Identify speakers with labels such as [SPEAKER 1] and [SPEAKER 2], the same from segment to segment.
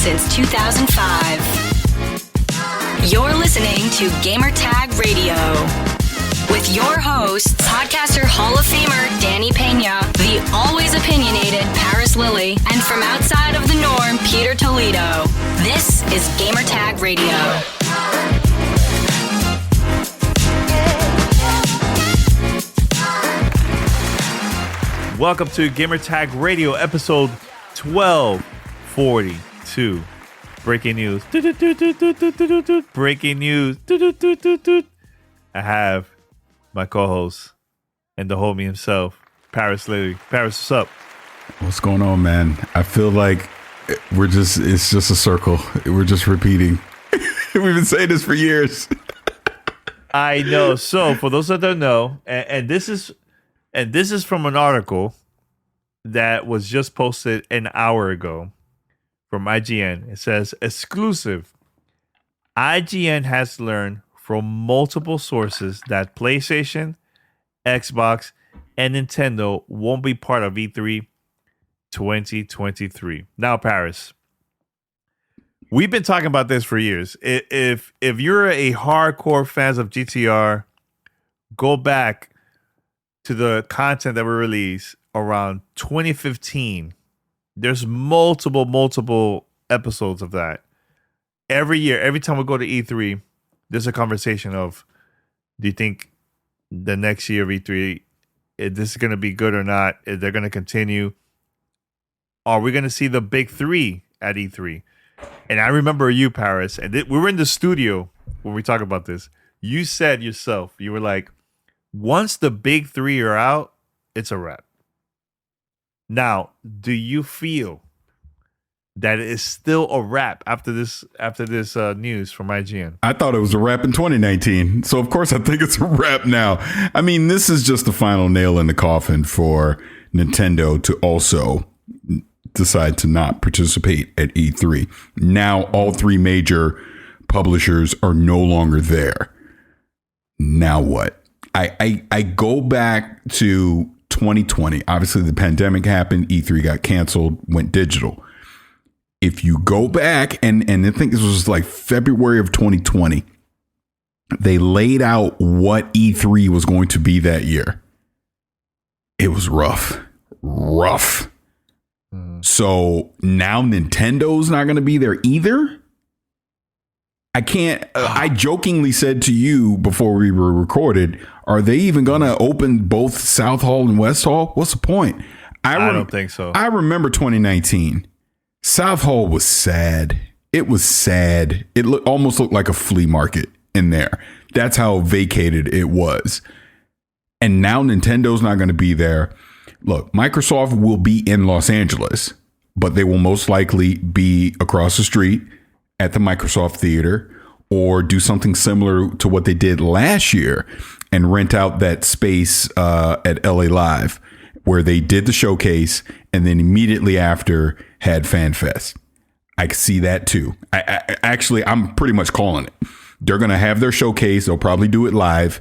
[SPEAKER 1] since 2005. You're listening to Gamertag Radio with your hosts, podcaster Hall of Famer Danny Peña, the always opinionated Paris Lilly, and from outside of the norm, Peter Toledo. This is Gamertag Radio.
[SPEAKER 2] Welcome to Gamertag Radio, episode 1242. Breaking news. Breaking news. I have my co-host and the homie himself, Paris Lilly. Paris, what's up?
[SPEAKER 3] What's going on, man? I feel like it's just a circle. We're just repeating. We've been saying this for years.
[SPEAKER 2] I know. So for those that don't know, and this is from an article that was just posted an hour ago from IGN. It says, exclusive. IGN has learned from multiple sources that PlayStation, Xbox, and Nintendo won't be part of E3 2023. Now, Paris, we've been talking about this for years. If you're a hardcore fan of GTR, go back to the content that we released around 2015. There's multiple episodes of that. Every year, every time we go to E3, there's a conversation of, do you think the next year of E3, this is going to be good or not? Is they're going to continue? Are we going to see the big three at E3? And I remember you, Paris, and we were in the studio when we talk about this. You said yourself, you were like, once the big three are out, it's a wrap. Now, do you feel that it is still a wrap after this news from IGN?
[SPEAKER 3] I thought it was a wrap in 2019, so of course I think it's a wrap now. I mean, this is just the final nail in the coffin for Nintendo to also decide to not participate at E3. Now, all three major publishers are no longer there. Now what? I go back to 2020. Obviously, the pandemic happened. E3 got canceled, went digital. If you go back, and I think this was like February of 2020, they laid out what E3 was going to be that year. It was rough. So now Nintendo's not going to be there either. I can't. I jokingly said to you before we were recorded, are they even going to open both South Hall and West Hall? What's the point?
[SPEAKER 2] I don't think so.
[SPEAKER 3] I remember 2019. South Hall was sad. It was sad. It almost looked like a flea market in there. That's how vacated it was. And now Nintendo's not going to be there. Look, Microsoft will be in Los Angeles, but they will most likely be across the street at the Microsoft Theater, or do something similar to what they did last year and rent out that space at LA Live, where they did the showcase and then immediately after had FanFest. I can see that too. I'm pretty much calling it. They're going to have their showcase. They'll probably do it live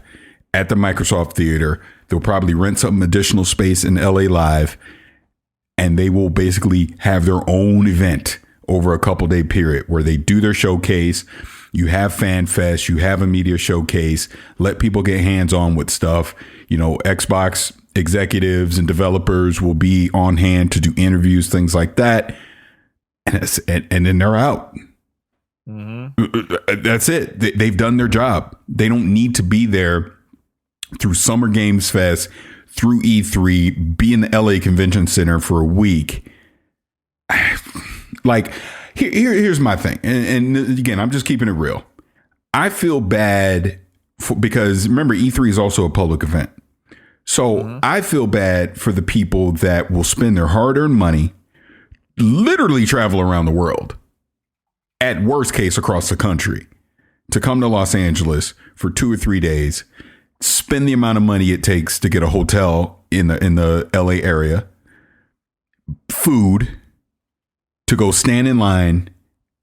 [SPEAKER 3] at the Microsoft Theater. They'll probably rent some additional space in LA Live, and they will basically have their own event over a couple-day period where they do their showcase. You have FanFest, you have a media showcase, let people get hands-on with stuff. You know, Xbox executives and developers will be on hand to do interviews, things like that. And then they're out. Mm-hmm. That's it. They've done their job. They don't need to be there through Summer Games Fest, through E3, be in the LA Convention Center for a week. Like, here's my thing. And again, I'm just keeping it real. I feel bad because remember, E3 is also a public event. So I feel bad for the people that will spend their hard-earned money, literally travel around the world, at worst case across the country, to come to Los Angeles for 2 or 3 days, spend the amount of money it takes to get a hotel in the LA area, food, to go stand in line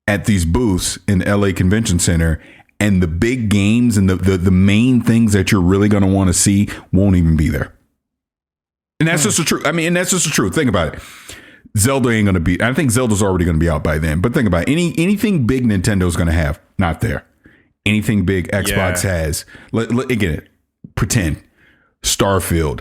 [SPEAKER 3] at these booths in LA Convention Center, and the big games and the main things that you're really going to want to see won't even be there. And that's just the truth. I mean, and that's just the truth. Think about it. Zelda ain't going to be. I think Zelda's already going to be out by then. But think about it. Anything big Nintendo's going to have, not there. Anything big Xbox has. Again, pretend Starfield,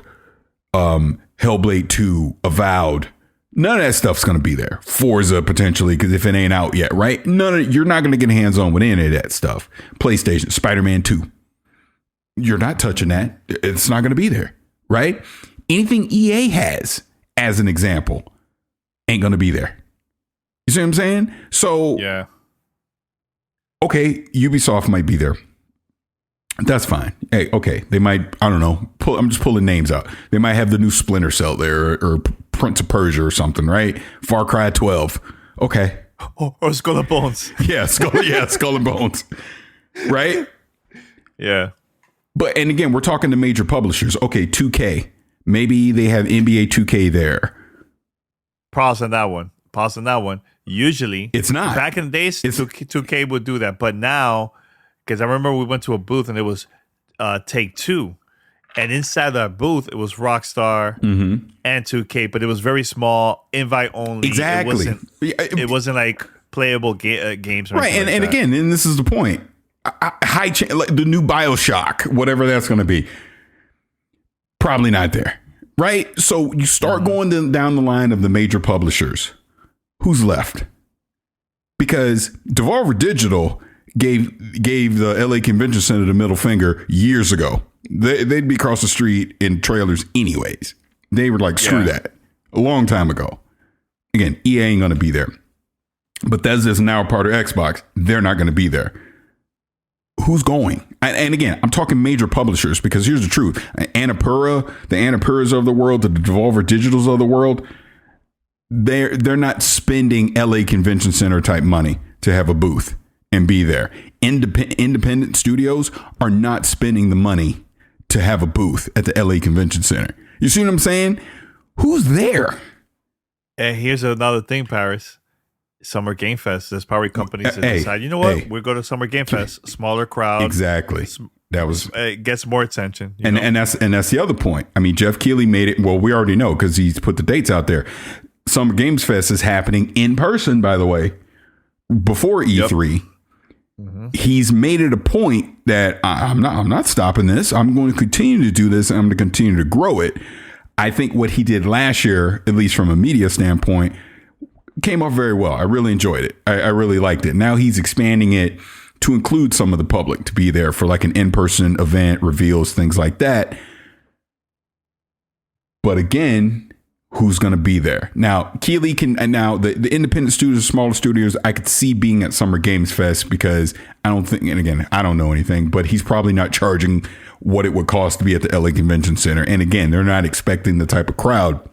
[SPEAKER 3] Hellblade 2, Avowed. None of that stuff's going to be there. Forza potentially, because if it ain't out yet, right? You're not going to get hands on with any of that stuff. PlayStation, Spider-Man 2. You're not touching that. It's not going to be there, right? Anything EA has, as an example, ain't going to be there. You see what I'm saying? So,
[SPEAKER 2] yeah.
[SPEAKER 3] Okay, Ubisoft might be there. That's fine. Hey, okay, they might, I don't know, I'm just pulling names out. They might have the new Splinter Cell there or Prince of Persia or something, right? Far Cry 12. Okay.
[SPEAKER 2] Or Skull and Bones.
[SPEAKER 3] Yeah, Skull and Bones. Right?
[SPEAKER 2] Yeah.
[SPEAKER 3] But, and again, we're talking to major publishers. Okay, 2K. Maybe they have NBA 2K there.
[SPEAKER 2] Pause on that one. Usually,
[SPEAKER 3] it's not.
[SPEAKER 2] Back in the days, 2K would do that. But now, because I remember we went to a booth and it was Take-Two. And inside that booth, it was Rockstar and 2K, but it was very small, invite only.
[SPEAKER 3] Exactly.
[SPEAKER 2] It wasn't like playable games.
[SPEAKER 3] Right. And again, and this is the point. Like the new BioShock, whatever that's going to be, probably not there. Right. So you start going down the line of the major publishers. Who's left? Because Devolver Digital gave the LA Convention Center the middle finger years ago. They'd be across the street in trailers anyways. They were like, screw that. A long time ago. Again, EA ain't going to be there. Bethesda is now a part of Xbox. They're not going to be there. Who's going? And again, I'm talking major publishers because here's the truth. The Annapuras of the world, the Devolver Digitals of the world, they're not spending LA Convention Center type money to have a booth and be there. Independent studios are not spending the money to have a booth at the LA Convention Center. You see what I'm saying? Who's there?
[SPEAKER 2] And here's another thing, Parris. Summer Game Fest. There's probably companies that decide, you know what? We'll go to Summer Game Fest. Smaller crowd.
[SPEAKER 3] Exactly. That was
[SPEAKER 2] it gets more attention.
[SPEAKER 3] And that's the other point. I mean, Jeff Keighley made it. Well, we already know because he's put the dates out there. Summer Games Fest is happening in person, by the way, before E3. Yep. He's made it a point that I'm not stopping this. I'm going to continue to do this and I'm going to continue to grow it. I think what he did last year, at least from a media standpoint, came off very well. I really enjoyed it. I really liked it. Now he's expanding it to include some of the public to be there for like an in-person event, reveals, things like that. But again, who's going to be there? Now, Keighley and now the independent studios, smaller studios, I could see being at Summer Games Fest because I don't think, and again, I don't know anything, but he's probably not charging what it would cost to be at the LA Convention Center. And again, they're not expecting the type of crowd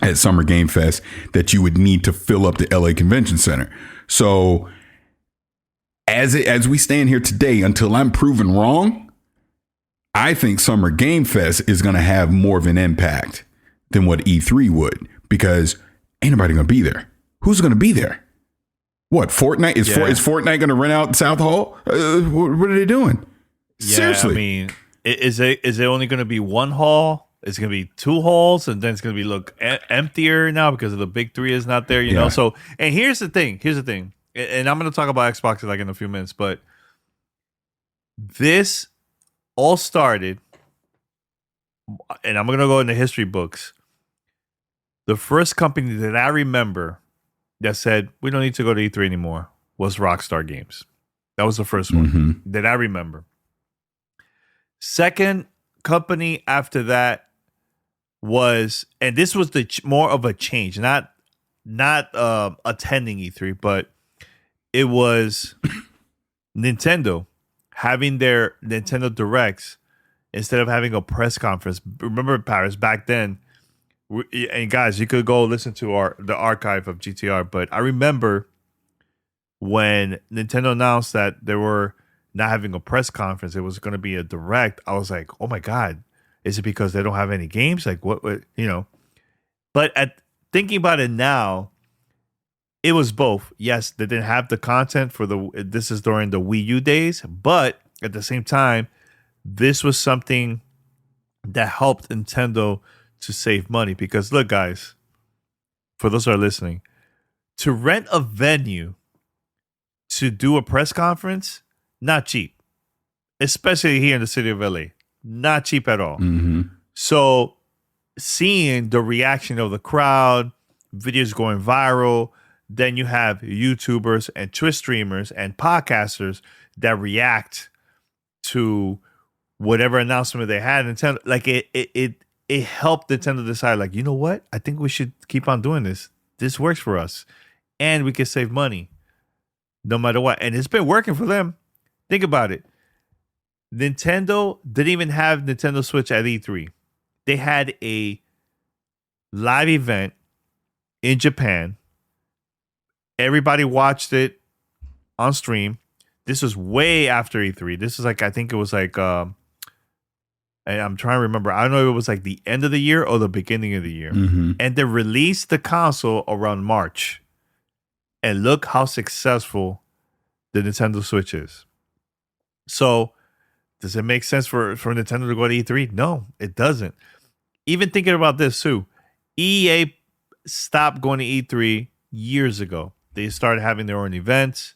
[SPEAKER 3] at Summer Game Fest that you would need to fill up the LA Convention Center. So as we stand here today, until I'm proven wrong, I think Summer Game Fest is going to have more of an impact than what E3 would, because ain't nobody going to be there. Who's going to be there? What, Fortnite? Is Fortnite going to rent out South Hall? What are they doing?
[SPEAKER 2] Yeah,
[SPEAKER 3] Seriously.
[SPEAKER 2] I mean, is it only going to be one hall? It's going to be two halls, and then it's going to be emptier now because of the big three is not there, you know? So, and here's the thing, and I'm going to talk about Xbox like in a few minutes, but this all started, and I'm going to go in the history books. The first company that I remember that said, we don't need to go to E3 anymore was Rockstar Games. That was the first one that I remember. Second company after that was, and this was more of a change, not attending E3, but it was Nintendo having their Nintendo Directs instead of having a press conference. Remember, Parris, back then, and guys, you could go listen to the archive of GTR, but I remember when Nintendo announced that they were not having a press conference, it was going to be a direct. I was like, oh my God, is it because they don't have any games? Like what you know? But thinking about it now, it was both. Yes, they didn't have the content for this is during the Wii U days, but at the same time, this was something that helped Nintendo to save money. Because look, guys, for those who are listening, to rent a venue to do a press conference, not cheap, especially here in the city of LA, not cheap at all.
[SPEAKER 3] Mm-hmm.
[SPEAKER 2] So seeing the reaction of the crowd, videos going viral, then you have YouTubers and Twitch streamers and podcasters that react to whatever announcement they had. Nintendo, like it helped Nintendo decide, like, you know what? I think we should keep on doing this. This works for us. And we can save money no matter what. And it's been working for them. Think about it. Nintendo didn't even have Nintendo Switch at E3. They had a live event in Japan. Everybody watched it on stream. This was way after E3. This is like, I think it was like, I'm trying to remember. I don't know if it was like the end of the year or the beginning of the year.
[SPEAKER 3] Mm-hmm.
[SPEAKER 2] And they released the console around March. And look how successful the Nintendo Switch is. So, does it make sense for Nintendo to go to E3? No, it doesn't. Even thinking about this too, EA stopped going to E3 years ago. They started having their own events.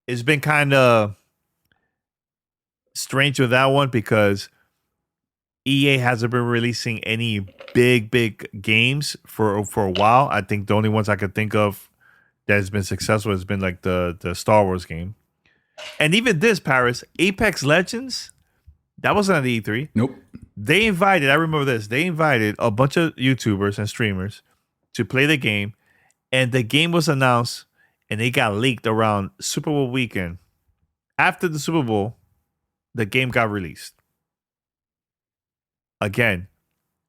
[SPEAKER 2] It's been kind of strange with that one because EA hasn't been releasing any big games for a while. I think the only ones I could think of that has been successful has been like the Star Wars game. And even this, Parris, Apex Legends, that wasn't at the E3.
[SPEAKER 3] Nope.
[SPEAKER 2] They invited, I remember this, they invited a bunch of YouTubers and streamers to play the game. And the game was announced and it got leaked around Super Bowl weekend. After the Super Bowl, the game got released. Again,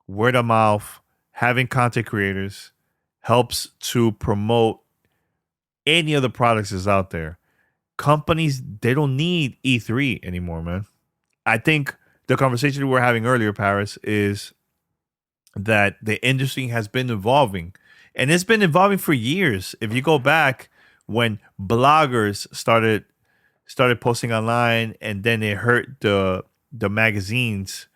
[SPEAKER 2] word of mouth, having content creators helps to promote any of the products that's out there. Companies, they don't need E3 anymore, man. I think the conversation we were having earlier, Parris, is that the industry has been evolving. And it's been evolving for years. If you go back when bloggers started posting online and then it hurt the magazines,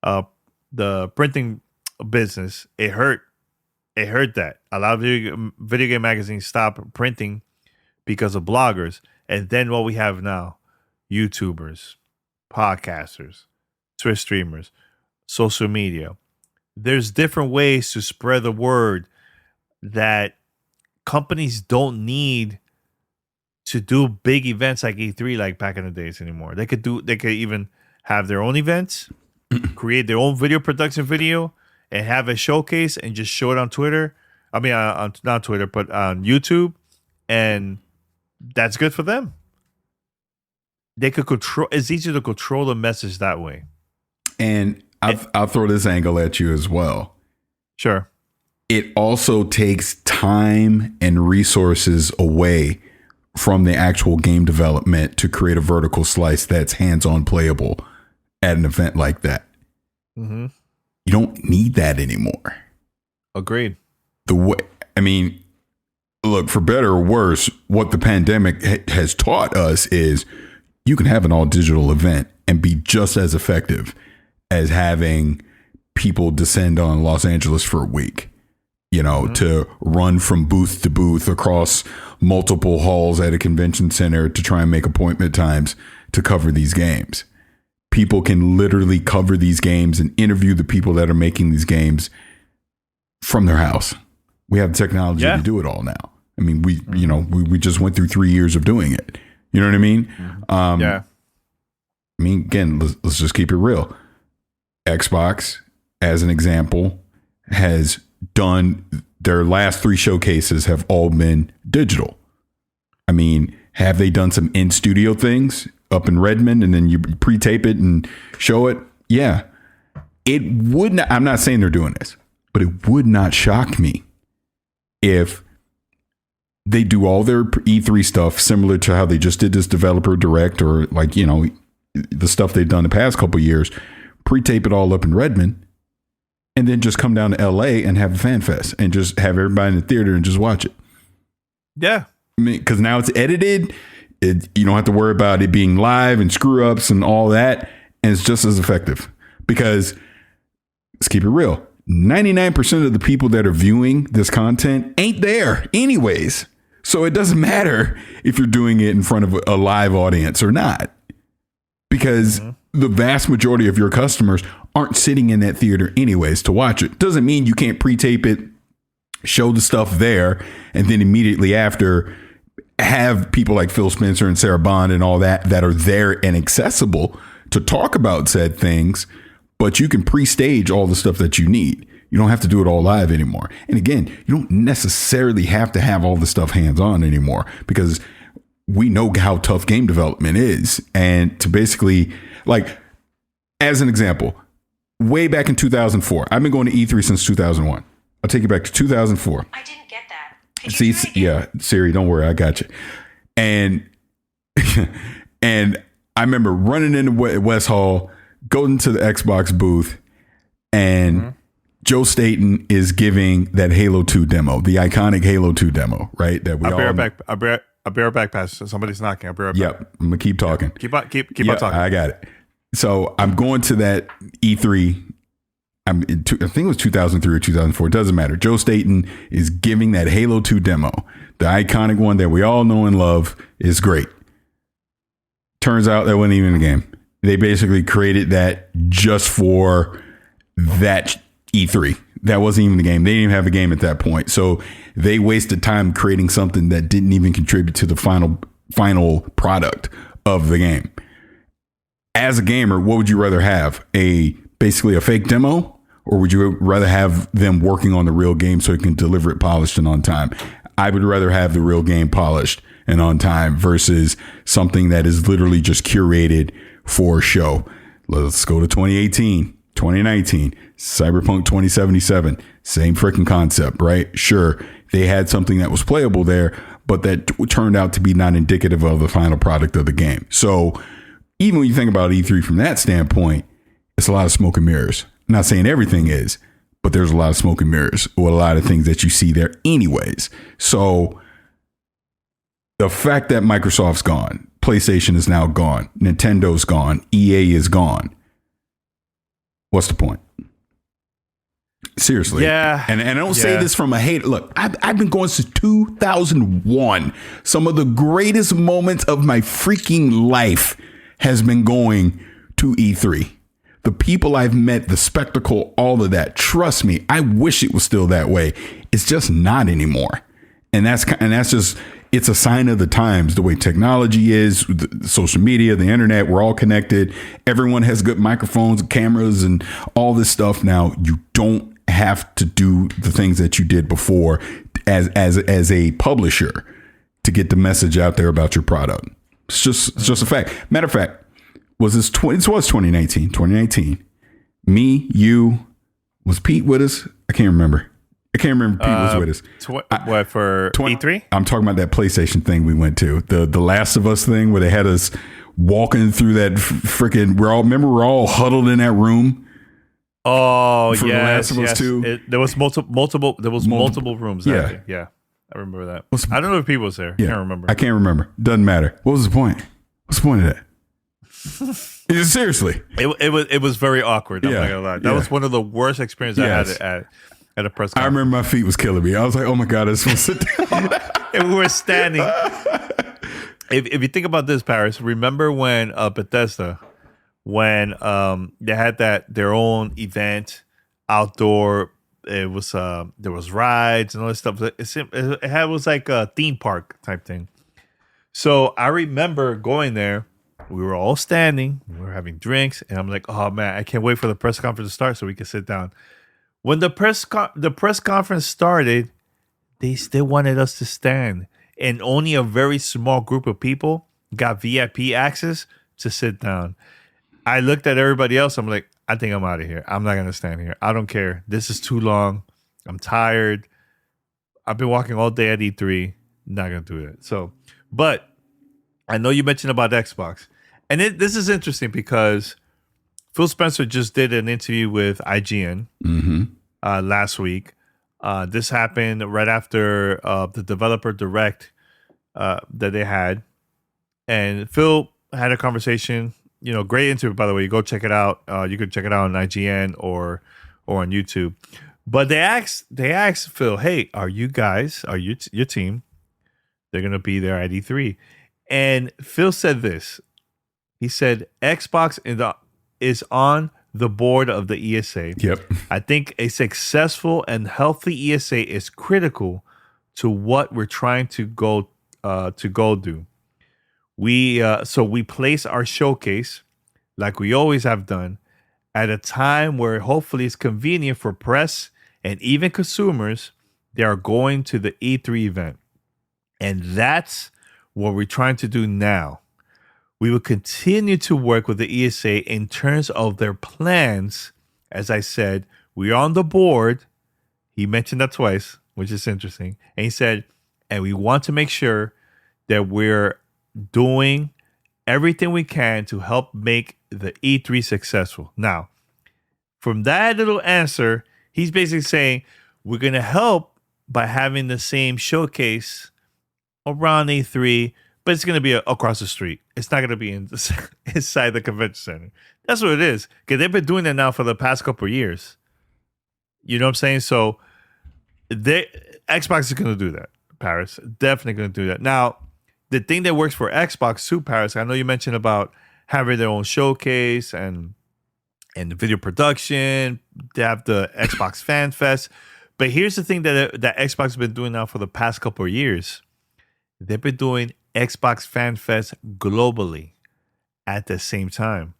[SPEAKER 2] the printing business, it hurt that. A lot of video game magazines stopped printing because of bloggers. And then what we have now, YouTubers, podcasters, Twitch streamers, social media. There's different ways to spread the word that companies don't need to do big events like E3 like back in the days anymore. They could even have their own events, create their own video production video, and have a showcase and just show it on Twitter. I mean, not Twitter, but on YouTube, and that's good for them. They could control. It's easier to control the message that way.
[SPEAKER 3] And I'll throw this angle at you as well.
[SPEAKER 2] Sure.
[SPEAKER 3] It also takes time and resources away from the actual game development to create a vertical slice that's hands-on playable at an event like that.
[SPEAKER 2] Mm-hmm.
[SPEAKER 3] You don't need that anymore.
[SPEAKER 2] Agreed.
[SPEAKER 3] Look, for better or worse, what the pandemic has taught us is you can have an all digital event and be just as effective as having people descend on Los Angeles for a week, to run from booth to booth across multiple halls at a convention center to try and make appointment times to cover these games. People can literally cover these games and interview the people that are making these games from their house. We have the technology to do it all now. I mean, we just went through 3 years of doing it. You know what I mean?
[SPEAKER 2] Yeah.
[SPEAKER 3] I mean, again, let's just keep it real. Xbox, as an example, has done their last 3 showcases have all been digital. I mean, have they done some in-studio things up in Redmond and then you pre-tape it and show it? Yeah. It would not, I'm not saying they're doing this, but it would not shock me if they do all their E3 stuff similar to how they just did this developer direct or the stuff they've done the past couple of years, pre-tape it all up in Redmond and then just come down to LA and have a fan fest and just have everybody in the theater and just watch it.
[SPEAKER 2] Yeah.
[SPEAKER 3] I mean, because now it's edited. You don't have to worry about it being live and screw ups and all that. And it's just as effective because let's keep it real. 99% of the people that are viewing this content ain't there anyways. So it doesn't matter if you're doing it in front of a live audience or not, because the vast majority of your customers aren't sitting in that theater anyways to watch it. Doesn't mean you can't pre-tape it, show the stuff there, and then immediately after have people like Phil Spencer and Sarah Bond and all that are there and accessible to talk about said things. But you can pre-stage all the stuff that you need. You don't have to do it all live anymore. And again, you don't necessarily have to have all the stuff hands-on anymore, because we know how tough game development is. And to basically, like, as an example, way back in 2004, I've been going to E3 since 2001. I'll take you back to 2004.
[SPEAKER 1] I didn't get that.
[SPEAKER 3] See, yeah, Siri, don't worry, I got you. And and I remember running into West Hall, going to the Xbox booth, and Joe Staten is giving that Halo 2 demo, the iconic Halo 2 demo, right? That we
[SPEAKER 2] I'll be right back. I'll be right back, Pastor. Somebody's knocking. I'll be right back.
[SPEAKER 3] Yep, I'm gonna keep talking.
[SPEAKER 2] Keep on talking.
[SPEAKER 3] I got it. So I'm going to that E3. I think it was 2003 or 2004. It doesn't matter. Joe Staten is giving that Halo 2 demo, the iconic one that we all know and love. Is great. Turns out that wasn't even a game. They basically created that just for that E3. That wasn't even the game. They didn't even have a game at that point. So they wasted time creating something that didn't even contribute to the final product of the game. As a gamer, what would you rather have? Basically a fake demo? Or would you rather have them working on the real game so you can deliver it polished and on time? I would rather have the real game polished and on time versus something that is literally just curated for show. Let's go to 2018, 2019, Cyberpunk 2077. Same freaking concept, right? Sure, they had something that was playable there, but that turned out to be not indicative of the final product of the game. So even when you think about E3 from that standpoint, it's a lot of smoke and mirrors. I'm not saying everything is, but there's a lot of smoke and mirrors with a lot of things that you see there anyways. So the fact that Microsoft's gone, PlayStation is now gone, Nintendo's gone, EA is gone. What's the point? Seriously.
[SPEAKER 2] Yeah.
[SPEAKER 3] And I don't say this from a hate. Look, I've been going since 2001. Some of the greatest moments of my freaking life has been going to E3. The people I've met, the spectacle, all of that. Trust me, I wish it was still that way. It's just not anymore. And that's just, it's a sign of the times, the way technology is, the social media, the internet, we're all connected. Everyone has good microphones, cameras, and all this stuff now. You don't have to do the things that you did before as a publisher to get the message out there about your product. It's just a fact. Matter of fact, this was 2019. Me, you, was Pete with us? I can't remember. Pete was with us.
[SPEAKER 2] What for E3?
[SPEAKER 3] I'm talking about that PlayStation thing we went to, the Last of Us thing where they had us walking through that freaking. We're all huddled in that room.
[SPEAKER 2] Oh,
[SPEAKER 3] for
[SPEAKER 2] yes,
[SPEAKER 3] The Last of Us
[SPEAKER 2] yes.
[SPEAKER 3] 2.
[SPEAKER 2] There was multiple rooms.
[SPEAKER 3] Yeah.
[SPEAKER 2] Yeah, I remember that. I don't know if Pete was there.
[SPEAKER 3] Yeah,
[SPEAKER 2] I can't remember.
[SPEAKER 3] Doesn't matter. What was the point? What's the point of that? Seriously,
[SPEAKER 2] it was very awkward. I'm
[SPEAKER 3] Yeah,
[SPEAKER 2] not gonna lie. That was one of the worst experiences
[SPEAKER 3] Yes.
[SPEAKER 2] I had at a press
[SPEAKER 3] I
[SPEAKER 2] conference.
[SPEAKER 3] remember my feet was killing me. I was like, oh my God, I just want to sit down.
[SPEAKER 2] And we were standing. If you think about this, Paris, remember when Bethesda, when they had their own event outdoor, it was there was rides and all this stuff. It was like a theme park type thing. So I remember going there. We were all standing. We were having drinks, and I'm like, "Oh man, I can't wait for the press conference to start so we can sit down." When the press conference started, they still wanted us to stand, and only a very small group of people got VIP access to sit down. I looked at everybody else. I'm like, I think I'm out of here. I'm not gonna stand here. I don't care. This is too long. I'm tired. I've been walking all day at E3. Not gonna do it. So, but I know you mentioned about Xbox. And this is interesting because Phil Spencer just did an interview with IGN last week. This happened right after the developer direct that they had. And Phil had a conversation, great interview, by the way. You go check it out. You could check it out on IGN or or on YouTube. But they asked Phil, "Hey, are you your team? They're gonna be there at E3." And Phil said this. He said, "Xbox is on the board of the ESA.
[SPEAKER 3] Yep.
[SPEAKER 2] I think a successful and healthy ESA is critical to what we're trying to go do. So we place our showcase, like we always have done, at a time where hopefully it's convenient for press and even consumers that are going to the E3 event. And that's what we're trying to do now. We will continue to work with the ESA in terms of their plans. As I said, we're on the board." He mentioned that twice, which is interesting. And he said, "And we want to make sure that we're doing everything we can to help make the E3 successful." Now, from that little answer, he's basically saying we're going to help by having the same showcase around E3, but it's going to be across the street. It's not going to be inside the convention center. That's what it is. Because they've been doing that now for the past couple of years. You know what I'm saying? So Xbox is going to do that, Parris. Definitely going to do that. Now, the thing that works for Xbox too, Parris, I know you mentioned about having their own showcase and the video production. They have the Xbox Fan Fest. But here's the thing that Xbox has been doing now for the past couple of years. They've been doing Xbox Fan Fest globally at the same time.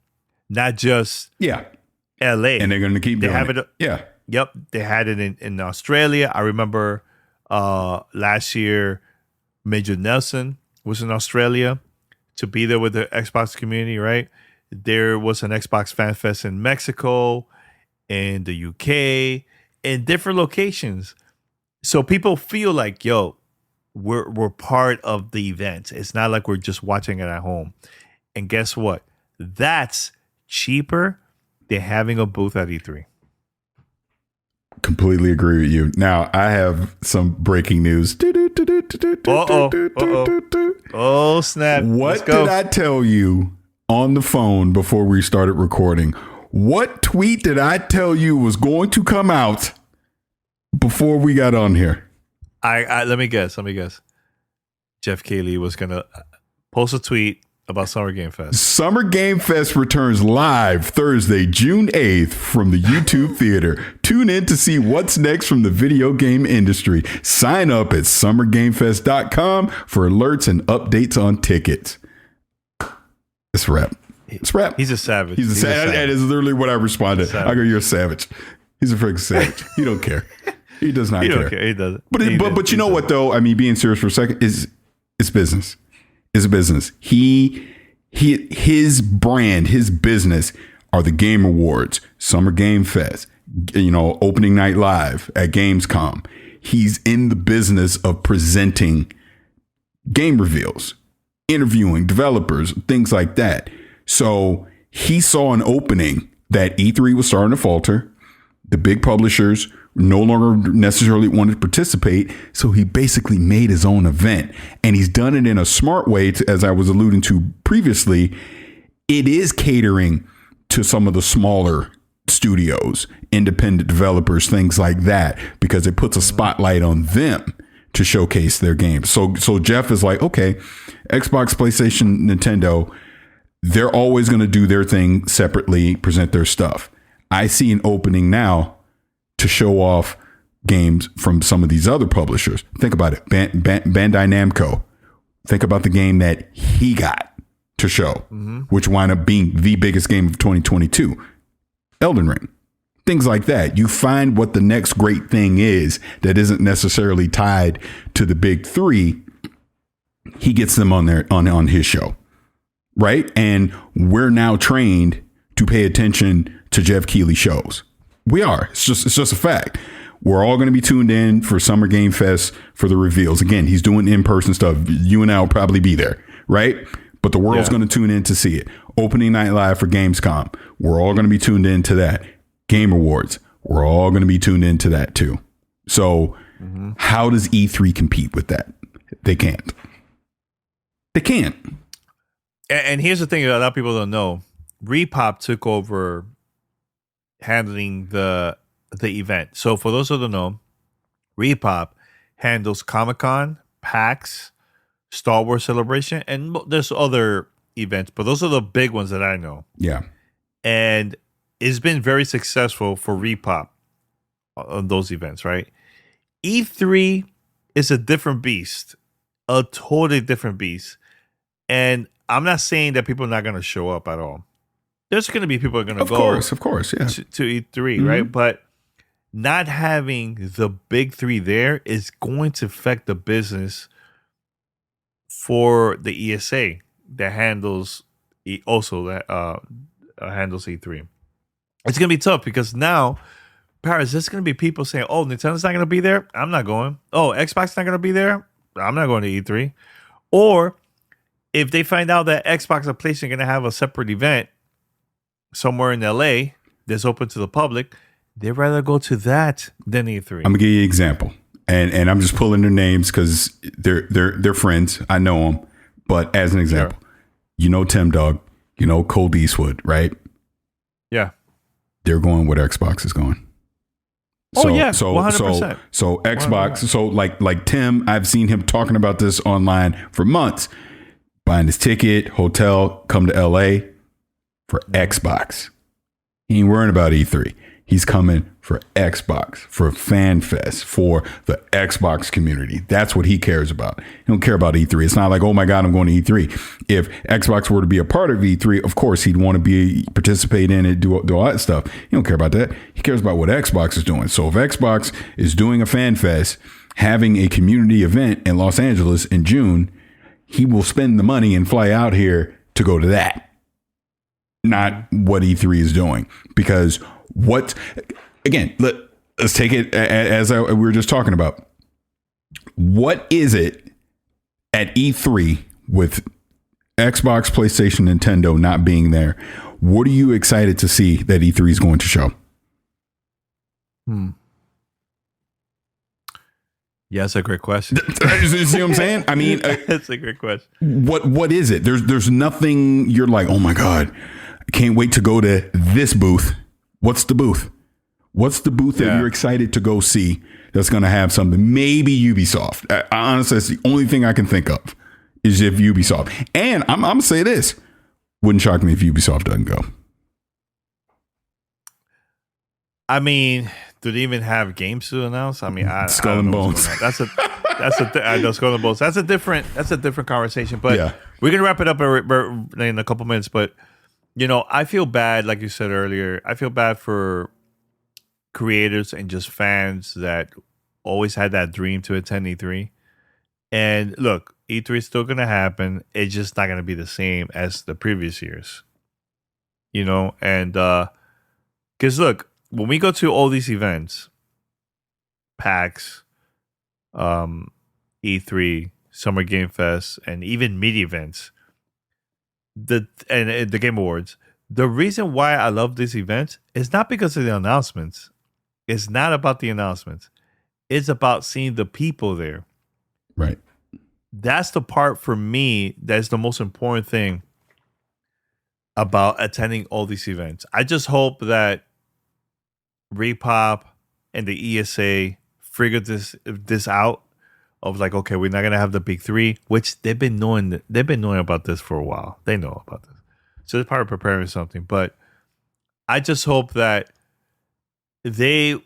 [SPEAKER 2] Not just LA.
[SPEAKER 3] And they're going to keep doing it. Yeah.
[SPEAKER 2] Yep. They had it in Australia. I remember last year, Major Nelson was in Australia to be there with the Xbox community, right? There was an Xbox Fan Fest in Mexico, in the UK, in different locations. So people feel like, yo, we're part of the event. It's not like we're just watching it at home. And guess what? That's cheaper than having a booth at E3.
[SPEAKER 3] Completely agree with you. Now, I have some breaking news.
[SPEAKER 2] Oh, snap.
[SPEAKER 3] What did I tell you on the phone before we started recording? What tweet did I tell you was going to come out before we got on here?
[SPEAKER 2] Let me guess. Jeff Keighley was going to post a tweet about Summer Game Fest.
[SPEAKER 3] Summer Game Fest returns live Thursday, June 8th from the YouTube Theater. Tune in to see what's next from the video game industry. Sign up at summergamefest.com for alerts and updates on tickets. It's a wrap.
[SPEAKER 2] He's a savage.
[SPEAKER 3] He's a savage. That is literally what I responded. I go, you're a savage. He's a freaking savage. He don't care. He does not care.
[SPEAKER 2] He doesn't.
[SPEAKER 3] But you know what, though? I mean, being serious for a second, it's business. It's a business. His brand, his business are the Game Awards, Summer Game Fest, opening night live at Gamescom. He's in the business of presenting game reveals, interviewing developers, things like that. So he saw an opening that E3 was starting to falter. The big publishers no longer necessarily wanted to participate. So he basically made his own event, and he's done it in a smart way. As I was alluding to previously, it is catering to some of the smaller studios, independent developers, things like that, because it puts a spotlight on them to showcase their games. So Jeff is like, okay, Xbox, PlayStation, Nintendo, they're always going to do their thing separately, present their stuff. I see an opening now to show off games from some of these other publishers. Think about it. Bandai Namco. Think about the game that he got to show, which wound up being the biggest game of 2022. Elden Ring. Things like that. You find what the next great thing is that isn't necessarily tied to the big three. He gets them on his show. Right? And we're now trained to pay attention to Jeff Keighley shows. We are. It's just a fact. We're all going to be tuned in for Summer Game Fest for the reveals. Again, he's doing in-person stuff. You and I will probably be there, right? But the world's going to tune in to see it. Opening night live for Gamescom. We're all going to be tuned in to that. Game Awards. We're all going to be tuned into that too. So how does E3 compete with that? They can't. They can't.
[SPEAKER 2] And here's the thing that a lot of people don't know. Repop took over handling the the event. So for those who don't know, Repop handles Comic-Con, PAX, Star Wars Celebration, and there's other events, but those are the big ones that I know.
[SPEAKER 3] Yeah.
[SPEAKER 2] And it's been very successful for Repop on those events, right? E3 is a different beast, a totally different beast. And I'm not saying that people are not going to show up at all. There's going to be people who are going to go.
[SPEAKER 3] Of course, yeah.
[SPEAKER 2] To E3, right? But not having the big three there is going to affect the business for the ESA that handles handles E3. It's going to be tough because now, Paris, there's going to be people saying, oh, Nintendo's not going to be there. I'm not going. Oh, Xbox not going to be there. I'm not going to E3. Or if they find out that Xbox and PlayStation are going to have a separate event somewhere in LA that's open to the public, they'd rather go to that than E3.
[SPEAKER 3] I'm gonna give you an example, and I'm just pulling their names because they're friends. I know them, but as an example, you know Tim Dog, you know Cold Eastwood, right?
[SPEAKER 2] Yeah,
[SPEAKER 3] they're going where Xbox is going.
[SPEAKER 2] So 100%.
[SPEAKER 3] So Xbox. 100%. So like Tim, I've seen him talking about this online for months, buying his ticket, hotel, come to LA for Xbox. He ain't worrying about E3. He's coming for Xbox, for FanFest, for the Xbox community. That's what he cares about. He don't care about E3. It's not like, oh my God, I'm going to E3. If Xbox were to be a part of E3, of course he'd want to participate in it, do all that stuff. He don't care about that. He cares about what Xbox is doing. So if Xbox is doing a FanFest, having a community event in Los Angeles in June, he will spend the money and fly out here to go to that. Not what E3 is doing. Because let's take it as we were just talking about. What is it at E3 with Xbox, PlayStation, Nintendo not being there? What are you excited to see that E3 is going to show?
[SPEAKER 2] Yeah, that's a great question.
[SPEAKER 3] You see what I'm saying? I mean,
[SPEAKER 2] that's a great question.
[SPEAKER 3] What is it? There's nothing you're like, oh my God, I can't wait to go to this booth. What's the booth? What's the booth that you're excited to go see that's going to have something? Maybe Ubisoft. Honestly, that's the only thing I can think of is if Ubisoft. And I'm going to say this. Wouldn't shock me if Ubisoft doesn't go.
[SPEAKER 2] I mean, do they even have games to announce? I mean,
[SPEAKER 3] Skull and Bones.
[SPEAKER 2] I know Skull and Bones. That's a different conversation. But we're gonna wrap it up in a couple minutes. But you know, I feel bad, like you said earlier. I feel bad for creators and just fans that always had that dream to attend E3. And look, E3 is still gonna happen. It's just not gonna be the same as the previous years. You know, and because look. When we go to all these events, PAX, E3, Summer Game Fest, and even media events, and the Game Awards, the reason why I love these events is not because of the announcements. It's not about the announcements. It's about seeing the people there.
[SPEAKER 3] Right.
[SPEAKER 2] That's the part for me that's the most important thing about attending all these events. I just hope that Repop and the ESA figured this out of like, okay, we're not gonna have the big three, which they've been knowing about this for a while. They know about this, so they're probably preparing something. But I just hope that they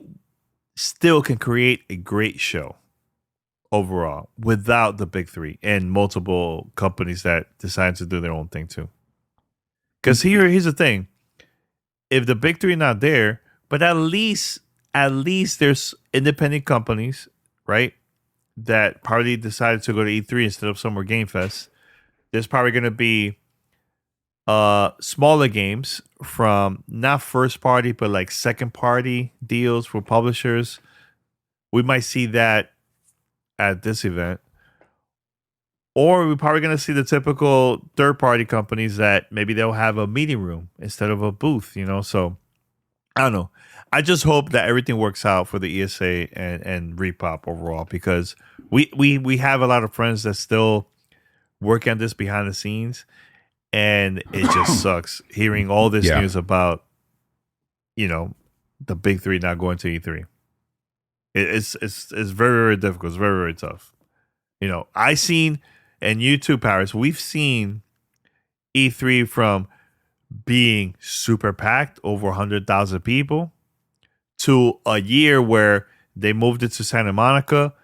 [SPEAKER 2] still can create a great show overall without the big three and multiple companies that decide to do their own thing too. Because here's the thing: if the big three are not there, but at least there's independent companies, right, that probably decided to go to E3 instead of Summer Game Fest. There's probably going to be smaller games from not first party, but like second party deals for publishers. We might see that at this event. Or we're probably going to see the typical third party companies that maybe they'll have a meeting room instead of a booth, you know? So I don't know. I just hope that everything works out for the ESA and Repop overall, because we have a lot of friends that still work on this behind the scenes, and it just sucks hearing all this news about, you know, the big three not going to E3. It's very, very difficult. It's very, very tough. You know, I seen, and you too, Parris, we've seen E3 from being super packed, over 100,000 people, to a year where they moved it to Santa Monica,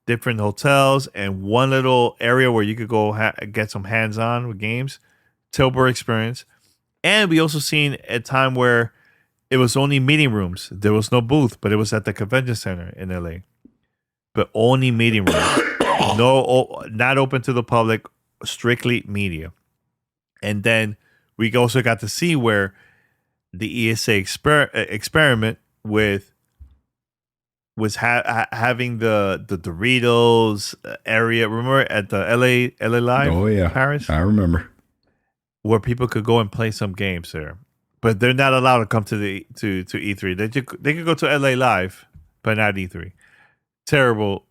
[SPEAKER 2] different hotels, and one little area where you could go get some hands-on with games. Terrible experience. And we also seen a time where it was only meeting rooms. There was no booth, but it was at the convention center in LA. But only meeting rooms. Not open to the public, strictly media. And then we also got to see where the ESA experiment with was having the Doritos area. Remember at the LA Live?
[SPEAKER 3] Oh yeah,
[SPEAKER 2] Paris.
[SPEAKER 3] I remember,
[SPEAKER 2] where people could go and play some games there, but they're not allowed to come to the to E3. They could go to LA Live, but not E3. Terrible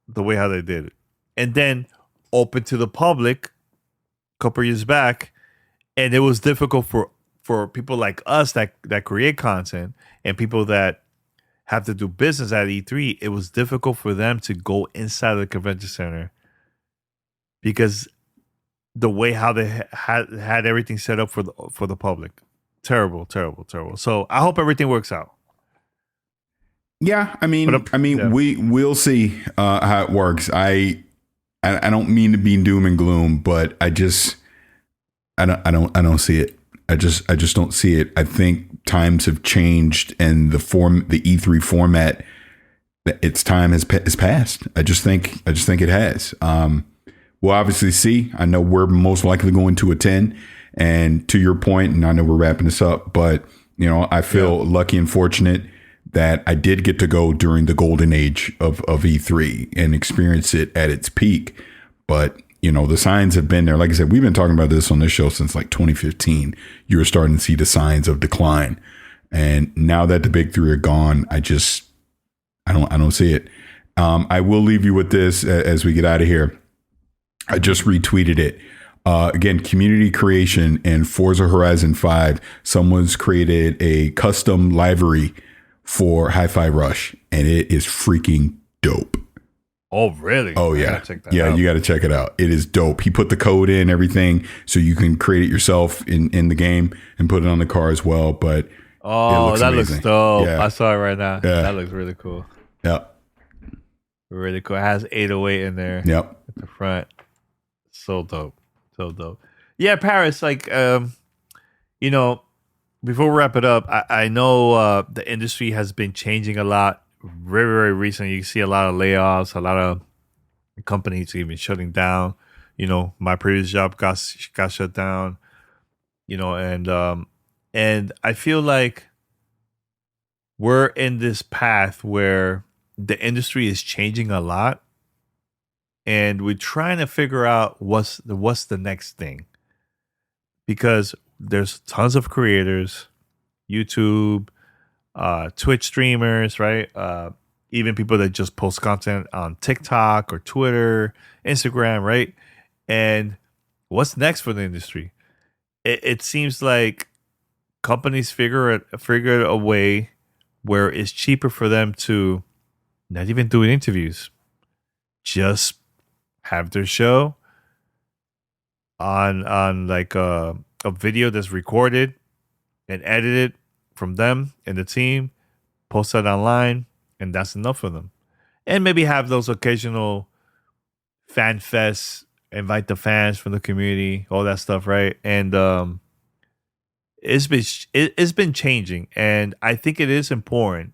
[SPEAKER 2] the way how they did it. And then open to the public a couple years back, and it was difficult for people like us that create content and people that have to do business at E3. It was difficult for them to go inside the convention center because the way how they had everything set up for the public. Terrible. So I hope everything works out.
[SPEAKER 3] Yeah, I mean,
[SPEAKER 2] yeah.
[SPEAKER 3] we'll see how it works. I don't mean to be doom and gloom, but I don't see it. I just don't see it. I think times have changed, and the E3 format, its time has passed. I just think it has. We'll obviously see. I know we're most likely going to attend, and to your point, and I know we're wrapping this up, but you know, I feel lucky and fortunate that I did get to go during the golden age of E3 and experience it at its peak. But, you know, the signs have been there. Like I said, we've been talking about this on this show since like 2015. You were starting to see the signs of decline. And now that the big three are gone, I don't see it. I will leave you with this as we get out of here. I just retweeted it. Again, community creation in Forza Horizon 5. Someone's created a custom livery for Hi-Fi Rush, and it is freaking dope.
[SPEAKER 2] Oh, really?
[SPEAKER 3] Oh, yeah. You got to check it out. It is dope. He put the code in, everything, so you can create it yourself in the game and put it on the car as well. But
[SPEAKER 2] that
[SPEAKER 3] amazing.
[SPEAKER 2] Looks dope.
[SPEAKER 3] Yeah.
[SPEAKER 2] I saw it right now.
[SPEAKER 3] Yeah.
[SPEAKER 2] That looks really cool.
[SPEAKER 3] Yep.
[SPEAKER 2] Really cool. It has 808 in there.
[SPEAKER 3] Yep.
[SPEAKER 2] At the front. So dope. Yeah, Parris, like, you know, before we wrap it up, I know the industry has been changing a lot very, very recently. You see a lot of layoffs, a lot of companies even shutting down. You know, my previous job got shut down, you know, and I feel like we're in this path where the industry is changing a lot, and we're trying to figure out what's the next thing. Because there's tons of creators, YouTube, Twitch streamers, right? Even people that just post content on TikTok or Twitter, Instagram, right? And what's next for the industry? It seems like companies figure a way where it's cheaper for them to not even do interviews, just have their show on like a video that's recorded and edited from them and the team, post that online, and that's enough for them. And maybe have those occasional fan fests, invite the fans from the community, all that stuff, right? And it's been changing, and I think it is important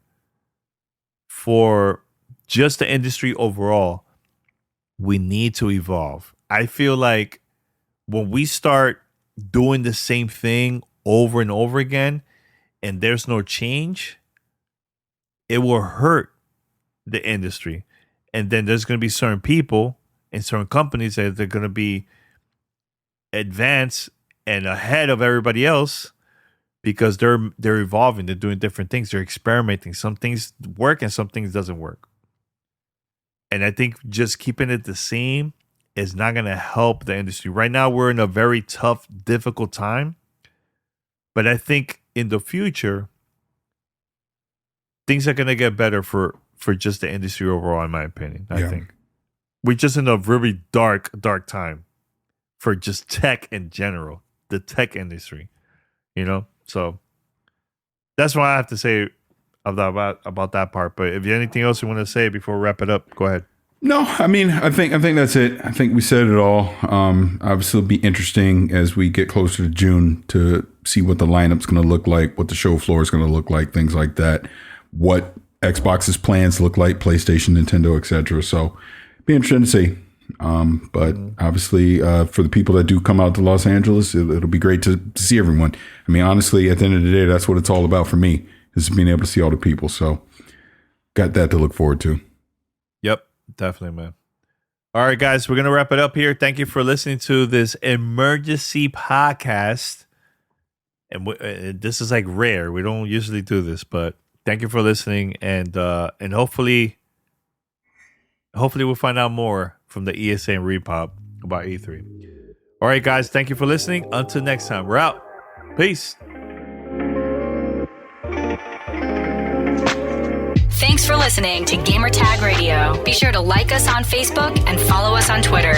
[SPEAKER 2] for just the industry overall. We need to evolve. I feel like when we start doing the same thing over and over again and there's no change, it will hurt the industry. And then there's going to be certain people and certain companies that they're going to be advanced and ahead of everybody else because they're evolving, they're doing different things, they're experimenting. Some things work and some things doesn't work. And I think just keeping it the same is not going to help the industry. Right now, we're in a very tough, difficult time. But I think in the future, things are going to get better for just the industry overall, in my opinion. I
[SPEAKER 3] Yeah.
[SPEAKER 2] think we're just in a really dark time for just tech in general, the tech industry, So that's what I have to say about that part. But if you have anything else you want to say before we wrap it up, go ahead.
[SPEAKER 3] No, I mean, I think that's it. I think we said it all. Obviously, it'll be interesting as we get closer to June to see what the lineup's going to look like, what the show floor is going to look like, things like that. What Xbox's plans look like, PlayStation, Nintendo, etc. So, be interesting to see. But obviously, for the people that do come out to Los Angeles, it'll be great to see everyone. I mean, honestly, at the end of the day, that's what it's all about for me, is being able to see all the people. So, got that to look forward to.
[SPEAKER 2] Yep. Definitely, man. All right, guys, we're going to wrap it up here. Thank you for listening to this emergency podcast. And this is like rare. We don't usually do this, but thank you for listening. And hopefully we'll find out more from the ESA and Repop about E3. All right, guys, thank you for listening. Until next time, we're out. Peace.
[SPEAKER 1] Thanks for listening to Gamertag Radio. Be sure to like us on Facebook and follow us on Twitter.